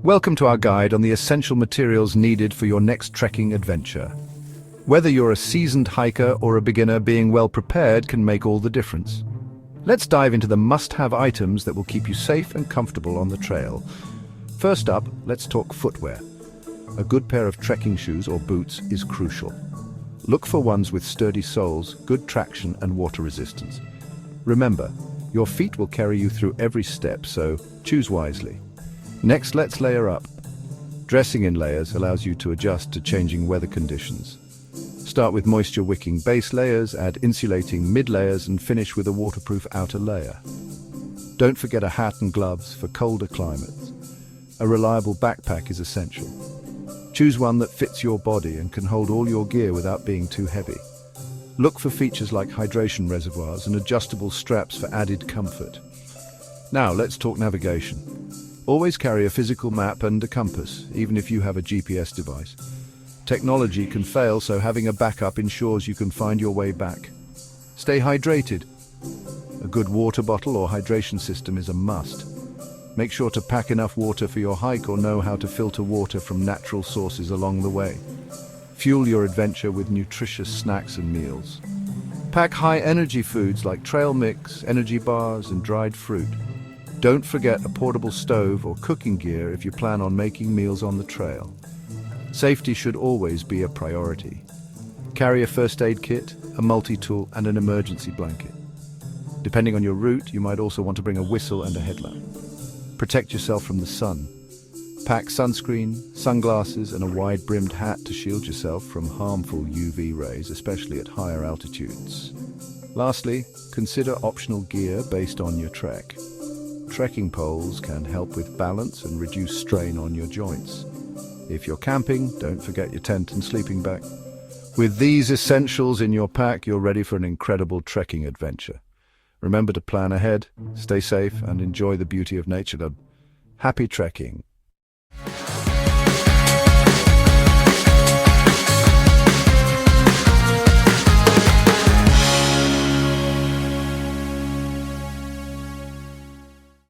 Welcome to our guide on the essential materials needed for your next trekking adventure. Whether you're a seasoned hiker or a beginner, being well prepared can make all the difference. Let's dive into the must-have items that will keep you safe and comfortable on the trail. First up, let's talk footwear. A good pair of trekking shoes or boots is crucial. Look for ones with sturdy soles, good traction and water resistance. Remember, your feet will carry you through every step, so choose wisely. Next, let's layer up. Dressing in layers allows you to adjust to changing weather conditions. Start with moisture-wicking base layers, add insulating mid-layers and finish with a waterproof outer layer. Don't forget a hat and gloves for colder climates. A reliable backpack is essential. Choose one that fits your body and can hold all your gear without being too heavy. Look for features like hydration reservoirs and adjustable straps for added comfort. Now, let's talk navigation. Always carry a physical map and a compass, even if you have a GPS device. Technology can fail, so having a backup ensures you can find your way back. Stay hydrated. A good water bottle or hydration system is a must. Make sure to pack enough water for your hike or know how to filter water from natural sources along the way. Fuel your adventure with nutritious snacks and meals. Pack high-energy foods like trail mix, energy bars, and dried fruit. Don't forget a portable stove or cooking gear if you plan on making meals on the trail. Safety should always be a priority. Carry a first aid kit, a multi-tool, and an emergency blanket. Depending on your route, you might also want to bring a whistle and a headlamp. Protect yourself from the sun. Pack sunscreen, sunglasses, and a wide-brimmed hat to shield yourself from harmful UV rays, especially at higher altitudes. Lastly, consider optional gear based on your trek. Trekking poles can help with balance and reduce strain on your joints. If you're camping, don't forget your tent and sleeping bag. With these essentials in your pack, you're ready for an incredible trekking adventure. Remember to plan ahead, stay safe, and enjoy the beauty of nature. Happy trekking!